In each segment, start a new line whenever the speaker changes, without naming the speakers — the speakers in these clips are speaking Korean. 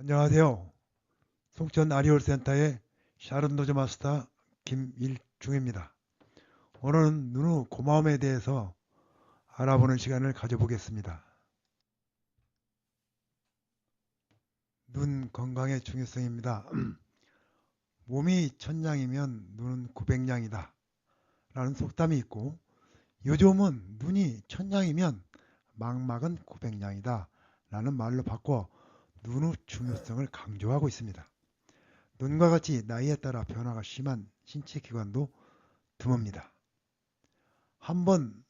안녕하세요. 송천 아리올센터의 샤론 도저 마스터 김일중입니다. 오늘은 눈 후 고마움에 대해서 알아보는 시간을 가져보겠습니다. 눈 건강의 중요성입니다. 몸이 천냥이면 눈은 구백냥이다 라는 속담이 있고, 요즘은 눈이 천냥이면 망막은 구백냥이다 라는 말로 바꿔 눈 후 중요성을 강조하고 있습니다. 눈과 같이 나이에 따라 변화가 심한 신체 기관도 드뭅니다.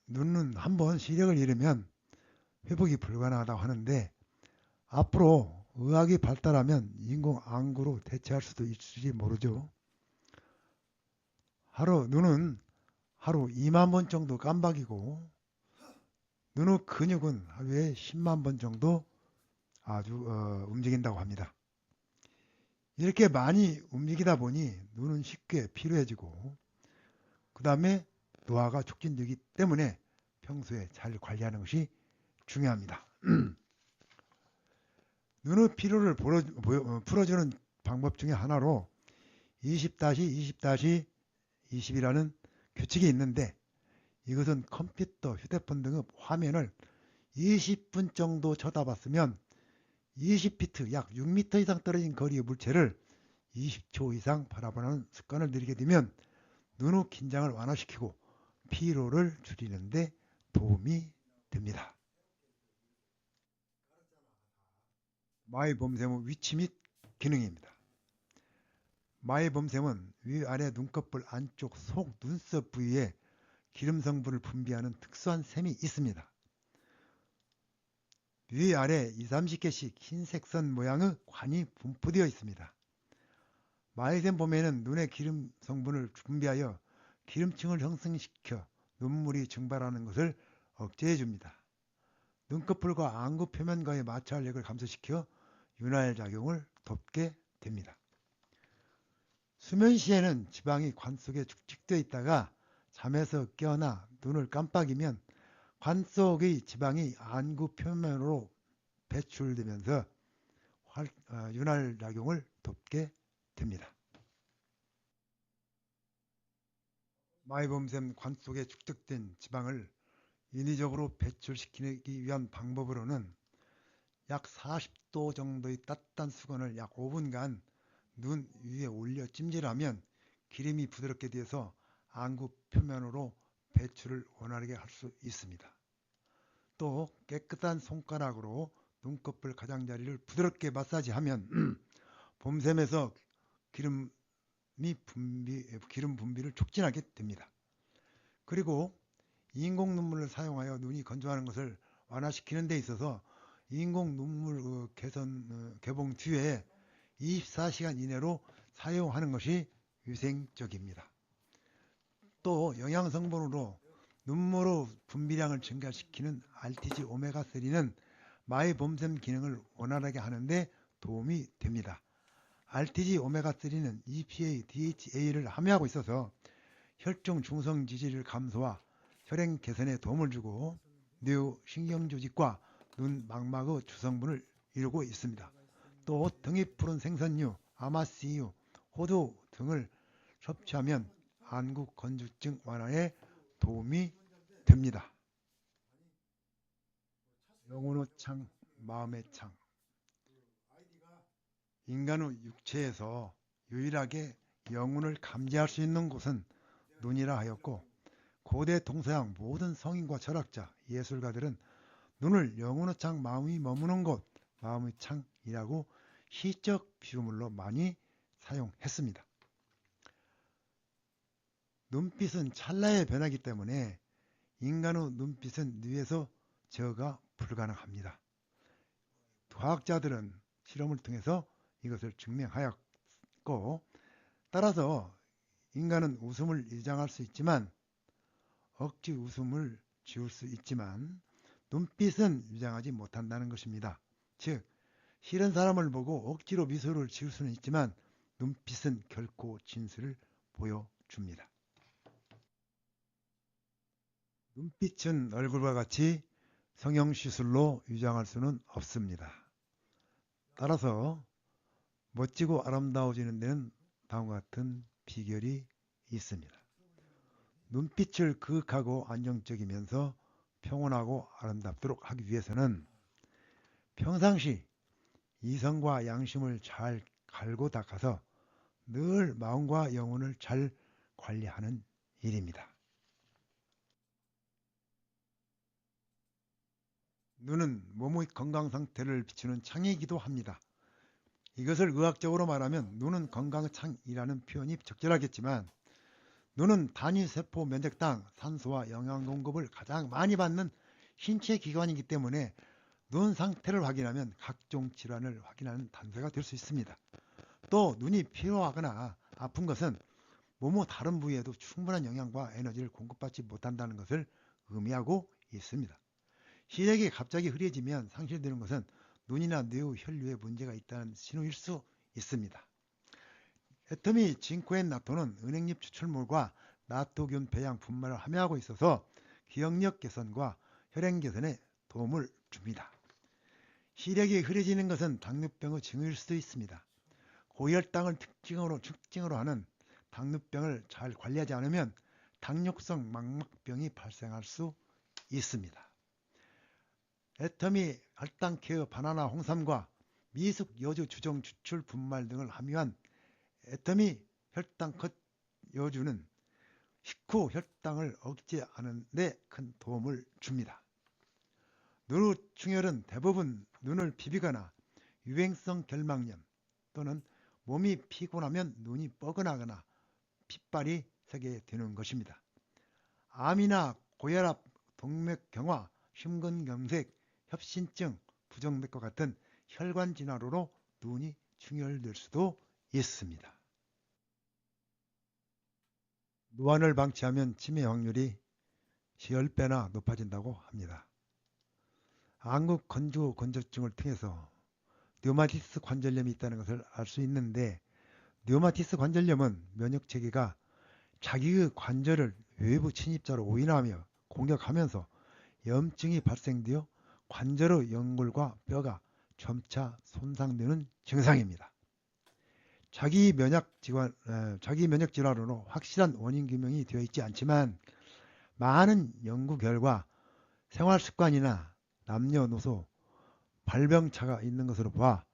눈은 한 번 시력을 잃으면 회복이 불가능하다고 하는데, 앞으로 의학이 발달하면 인공 안구로 대체할 수도 있을지 모르죠. 눈은 하루 2만 번 정도 깜박이고, 눈의 근육은 하루에 10만 번 정도 아주 움직인다고 합니다. 이렇게 많이 움직이다 보니 눈은 쉽게 피로해지고, 그 다음에 노화가 촉진되기 때문에 평소에 잘 관리하는 것이 중요합니다. 눈의 피로를 풀어주는 방법 중에 하나로 20-20-20이라는 규칙이 있는데, 이것은 컴퓨터, 휴대폰 등의 화면을 20분 정도 쳐다봤으면 20피트, 약 6m 이상 떨어진 거리의 물체를 20초 이상 바라보는 습관을 들이게 되면 눈의 긴장을 완화시키고 피로를 줄이는 데 도움이 됩니다. 마이봄샘의 위치 및 기능입니다. 마이봄샘은 위아래 눈꺼풀 안쪽 속 눈썹 부위에 기름 성분을 분비하는 특수한 샘이 있습니다. 위아래 20-30개씩 흰색 선 모양의 관이 분포되어 있습니다. 마이샘 봄에는 눈의 기름 성분을 분비하여 기름층을 형성시켜 눈물이 증발하는 것을 억제해 줍니다. 눈꺼풀과 안구 표면과의 마찰력을 감소시켜 윤활작용을 돕게 됩니다. 수면 시에는 지방이 관 속에 축적되어 있다가 잠에서 깨어나 눈을 깜빡이면 관 속의 지방이 안구 표면으로 배출되면서 윤활작용을 돕게 됩니다. 마이봄샘 관 속에 축적된 지방을 인위적으로 배출시키기 위한 방법으로는 약 40도 정도의 따뜻한 수건을 약 5분간 눈 위에 올려 찜질하면 기름이 부드럽게 되어서 안구 표면으로 배출을 원활하게 할 수 있습니다. 또 깨끗한 손가락으로 눈꺼풀 가장자리를 부드럽게 마사지하면 봄샘에서 기름 분비를 촉진하게 됩니다. 그리고 인공 눈물을 사용하여 눈이 건조하는 것을 완화시키는 데 있어서 인공 눈물 개봉 뒤에 24시간 이내로 사용하는 것이 위생적입니다. 또 영양성분으로 눈물의 분비량을 증가시키는 RTG 오메가3는 마이봄샘 기능을 원활하게 하는데 도움이 됩니다. RTG 오메가3는 EPA, DHA를 함유하고 있어서 혈중 중성 지질을 감소와 혈행 개선에 도움을 주고 뇌의 신경조직과 눈 망막의 주성분을 이루고 있습니다. 또 등이 푸른 생선류, 아마씨유, 호두 등을 섭취하면 안구 건조증 완화에 도움이 됩니다. 영혼의 창, 마음의 창. 인간의 육체에서 유일하게 영혼을 감지할 수 있는 곳은 눈이라 하였고, 고대 동서양 모든 성인과 철학자, 예술가들은 눈을 영혼의 창, 마음이 머무는 곳, 마음의 창이라고 시적 비유물로 많이 사용했습니다. 눈빛은 찰나의 변화이기 때문에 인간의 눈빛은 뇌에서 제어가 불가능합니다. 과학자들은 실험을 통해서 이것을 증명하였고, 따라서 인간은 웃음을 위장할 수 있지만 억지 웃음을 지울 수 있지만 눈빛은 위장하지 못한다는 것입니다. 즉, 싫은 사람을 보고 억지로 미소를 지을 수는 있지만 눈빛은 결코 진실을 보여줍니다. 눈빛은 얼굴과 같이 성형시술로 위장할 수는 없습니다. 따라서 멋지고 아름다워지는 데는 다음과 같은 비결이 있습니다. 눈빛을 그윽하고 안정적이면서 평온하고 아름답도록 하기 위해서는 평상시 이성과 양심을 잘 갈고 닦아서 늘 마음과 영혼을 잘 관리하는 일입니다. 눈은 몸의 건강 상태를 비추는 창이기도 합니다. 이것을 의학적으로 말하면 눈은 건강창이라는 표현이 적절하겠지만, 눈은 단위세포 면적당 산소와 영양 공급을 가장 많이 받는 신체 기관이기 때문에 눈 상태를 확인하면 각종 질환을 확인하는 단서가 될 수 있습니다. 또 눈이 피로하거나 아픈 것은 몸의 다른 부위에도 충분한 영양과 에너지를 공급받지 못한다는 것을 의미하고 있습니다. 시력이 갑자기 흐려지면 상실되는 것은 눈이나 뇌의 혈류에 문제가 있다는 신호일 수 있습니다. 애터미 징코앤나토는 은행잎 추출물과 나토균 배양 분말을 함유하고 있어서 기억력 개선과 혈행 개선에 도움을 줍니다. 시력이 흐려지는 것은 당뇨병의 징후일 수도 있습니다. 고혈당을 특징으로 하는 당뇨병을 잘 관리하지 않으면 당뇨성 망막병이 발생할 수 있습니다. 애터미 혈당케어 바나나 홍삼과 미숙 여주 주정 추출 분말 등을 함유한 애터미 혈당 컷 여주는 식후 혈당을 억제하는 데 큰 도움을 줍니다. 눈의 충혈은 대부분 눈을 비비거나 유행성 결막염 또는 몸이 피곤하면 눈이 뻐근하거나 핏발이 새게 되는 것입니다. 암이나 고혈압, 동맥경화, 심근경색, 협신증, 부정맥과 같은 혈관 질환으로 눈이 충혈될 수도 있습니다. 노안을 방치하면 치매 확률이 10배나 높아진다고 합니다. 안구 건조 건조증을 통해서 류마티스 관절염이 있다는 것을 알 수 있는데, 류마티스 관절염은 면역체계가 자기의 관절을 외부 침입자로 오인하며 공격하면서 염증이 발생되어 관절의 연골과 뼈가 점차 손상되는 증상입니다. 자기 면역 질환으로 확실한 원인 규명이 되어 있지 않지만, 많은 연구 결과 생활습관이나 남녀노소 발병차가 있는 것으로 봐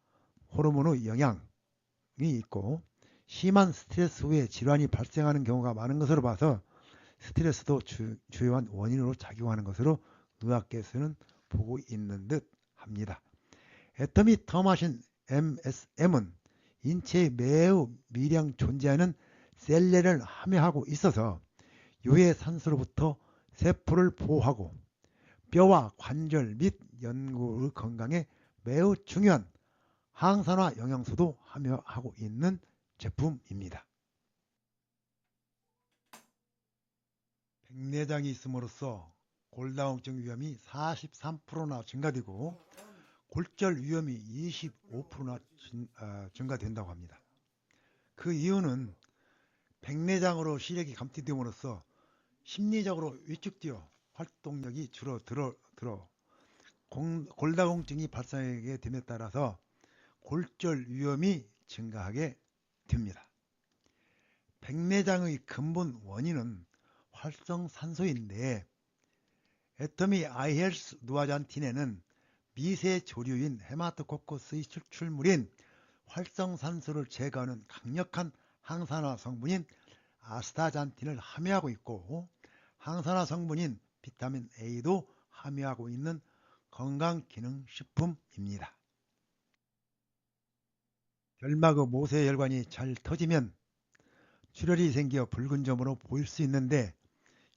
호르몬의 영향이 있고, 심한 스트레스 후에 질환이 발생하는 경우가 많은 것으로 봐서 스트레스도 주요한 원인으로 작용하는 것으로 의학계에서는 보고 있는 듯 합니다. 애터미 터마신 MSM은 인체에 매우 미량 존재하는 셀레를 함유하고 있어서 유해 산소로부터 세포를 보호하고 뼈와 관절 및 연골의 건강에 매우 중요한 항산화 영양소도 함유하고 있는 제품입니다. 백내장이 있음으로써 골다공증 위험이 43%나 증가되고 골절 위험이 25%나 증가된다고 합니다. 그 이유는 백내장으로 시력이 감퇴됨으로써 심리적으로 위축되어 활동력이 줄어들어 골다공증이 발생하게 됨에 따라서 골절 위험이 증가하게 됩니다. 백내장의 근본 원인은 활성산소인데, 애터미 아이헬스 누아잔틴에는 미세 조류인 헤마토코커스의 추출물인 활성산소를 제거하는 강력한 항산화 성분인 아스타잔틴을 함유하고 있고, 항산화 성분인 비타민 A도 함유하고 있는 건강기능식품입니다. 결막의 모세혈관이 잘 터지면 출혈이 생겨 붉은 점으로 보일 수 있는데,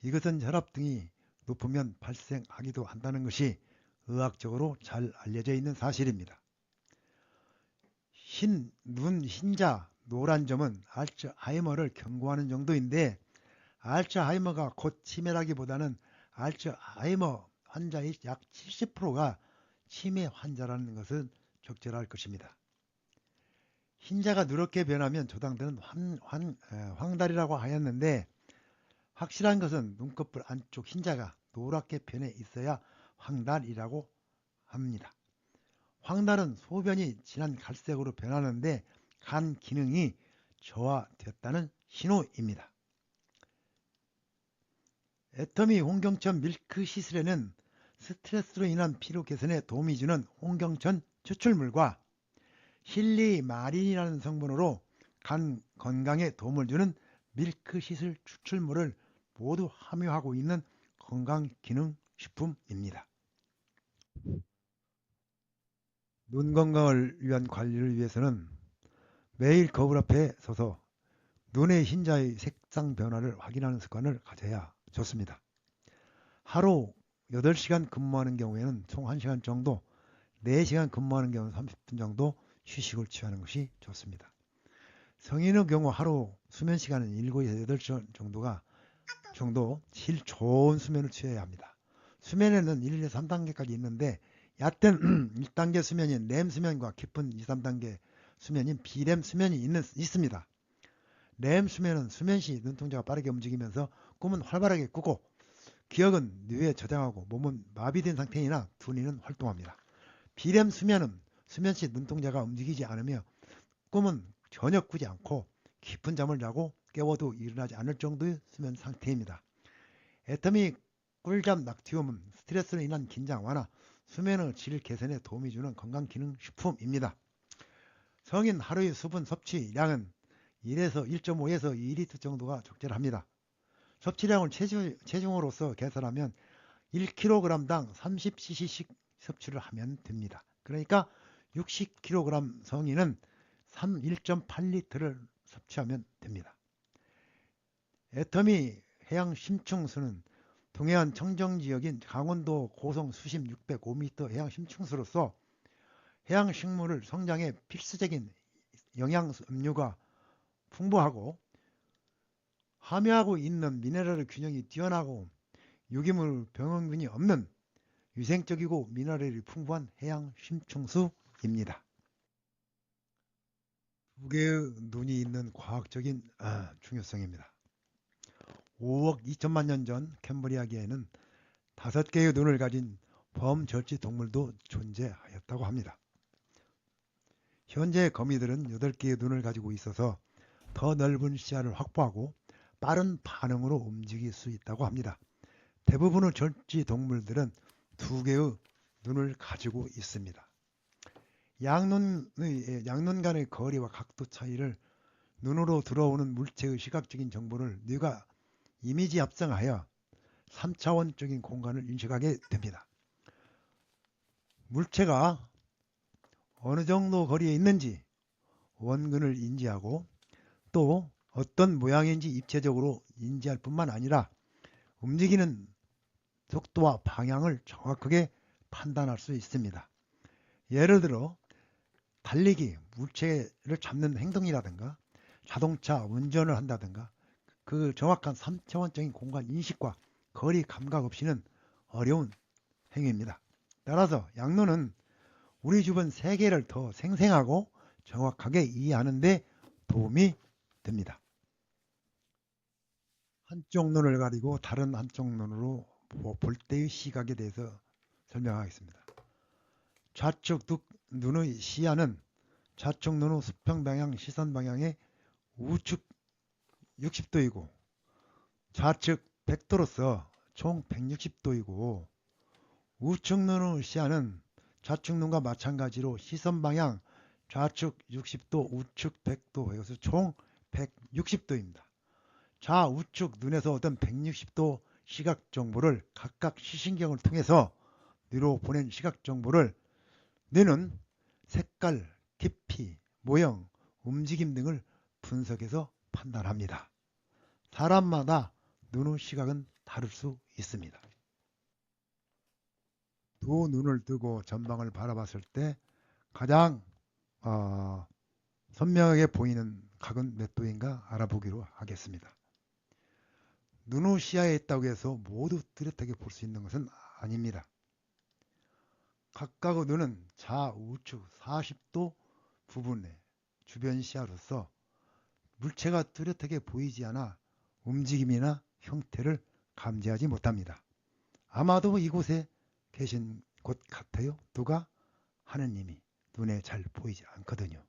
이것은 혈압 등이 높으면 발생하기도 한다는 것이 의학적으로 잘 알려져 있는 사실입니다. 눈 흰자, 노란 점은 알츠하이머를 경고하는 정도인데, 알츠하이머가 곧 치매라기보다는 알츠하이머 환자의 약 70%가 치매 환자라는 것은 적절할 것입니다. 흰자가 누렇게 변하면 조당들은 황달이라고 하였는데, 확실한 것은 눈꺼풀 안쪽 흰자가 노랗게 변해 있어야 황달이라고 합니다. 황달은 소변이 진한 갈색으로 변하는데, 간 기능이 저하되었다는 신호입니다. 애터미 홍경천 밀크 시술에는 스트레스로 인한 피로 개선에 도움이 주는 홍경천 추출물과 실리마린이라는 성분으로 간 건강에 도움을 주는 밀크 시술 추출물을 모두 함유하고 있는 건강기능식품입니다. 눈 건강을 위한 관리를 위해서는 매일 거울 앞에 서서 눈의 흰자의 색상 변화를 확인하는 습관을 가져야 좋습니다. 하루 8시간 근무하는 경우에는 총 1시간 정도, 4시간 근무하는 경우는 30분 정도 휴식을 취하는 것이 좋습니다. 성인의 경우 하루 수면 시간은 7에서 8시간 정도 질 좋은 수면을 취해야 합니다. 수면에는 1에서 3단계까지 있는데 얕은 1단계 수면인 렘 수면과 깊은 2, 3단계 수면인 비렘 수면이 있습니다. 렘 수면은 수면 시 눈동자가 빠르게 움직이면서 꿈은 활발하게 꾸고 기억은 뇌에 저장하고 몸은 마비된 상태이나 두뇌는 활동합니다. 비렘 수면은 수면 시 눈동자가 움직이지 않으며 꿈은 전혀 꾸지 않고 깊은 잠을 자고 깨워도 일어나지 않을 정도의 수면 상태입니다. 애터미 꿀잠 낙티움은 스트레스로 인한 긴장 완화, 수면의 질 개선에 도움이 주는 건강기능식품입니다. 성인 하루의 수분 섭취량은 1.5에서 2리터 정도가 적절합니다. 섭취량을 체중으로서 계산하면 1kg당 30cc씩 섭취를 하면 됩니다. 그러니까 60kg 성인은 1.8리터를 섭취하면 됩니다. 애터미 해양 심층수는 동해안 청정지역인 강원도 고성 수심 605m 해양 심층수로서 해양 식물을 성장에 필수적인 영양 음료가 풍부하고 함유하고 있는 미네랄 균형이 뛰어나고 유기물 병원균이 없는 위생적이고 미네랄이 풍부한 해양 심층수입니다. 두 개의 눈이 있는 과학적인 중요성입니다. 5억 2천만 년 전 캄브리아계에는 5개의 눈을 가진 범절지 동물도 존재하였다고 합니다. 현재 거미들은 8개의 눈을 가지고 있어서 더 넓은 시야를 확보하고 빠른 반응으로 움직일 수 있다고 합니다. 대부분의 절지 동물들은 2개의 눈을 가지고 있습니다. 양눈 간의 거리와 각도 차이를 눈으로 들어오는 물체의 시각적인 정보를 뇌가 이미지 합성하여 3차원적인 공간을 인식하게 됩니다. 물체가 어느 정도 거리에 있는지 원근을 인지하고 또 어떤 모양인지 입체적으로 인지할 뿐만 아니라 움직이는 속도와 방향을 정확하게 판단할 수 있습니다. 예를 들어 달리기, 물체를 잡는 행동이라든가 자동차 운전을 한다든가 그 정확한 3차원적인 공간 인식과 거리 감각 없이는 어려운 행위입니다. 따라서 양눈은 우리 주변 세계를 더 생생하고 정확하게 이해하는 데 도움이 됩니다. 한쪽 눈을 가리고 다른 한쪽 눈으로 볼 때의 시각에 대해서 설명하겠습니다. 좌측 눈의 시야는 좌측 눈의 수평 방향 시선 방향의 우측 60도이고 좌측 100도로서 총 160도이고 우측 눈의 시야는 좌측 눈과 마찬가지로 시선 방향 좌측 60도 우측 100도 해서 총 160도입니다. 좌우측 눈에서 얻은 160도 시각 정보를 각각 시신경을 통해서 뇌로 보낸 시각 정보를 뇌는 색깔, 깊이, 모형, 움직임 등을 분석해서 판단합니다. 사람마다 눈의 시각은 다를 수 있습니다. 두 눈을 뜨고 전방을 바라봤을 때 가장 선명하게 보이는 각은 몇 도인가 알아보기로 하겠습니다. 눈의 시야에 있다고 해서 모두 뚜렷하게 볼 수 있는 것은 아닙니다. 각각의 눈은 좌우측 40도 부분의 주변 시야로서 물체가 뚜렷하게 보이지 않아 움직임이나 형태를 감지하지 못합니다. 아마도 이곳에 계신 곳 같아요. 누가? 하느님이 눈에 잘 보이지 않거든요.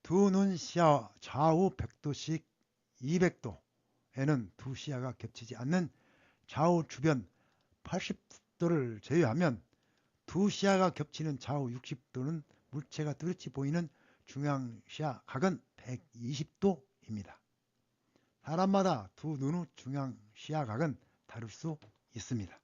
두 눈 시야 좌우 100도씩 200도에는 두 시야가 겹치지 않는 좌우 주변 80도를 제외하면 두 시야가 겹치는 좌우 60도는 물체가 뚜렷이 보이는 중앙시야 각은 120도입니다. 사람마다 두 눈의 중앙시야 각은 다를 수 있습니다.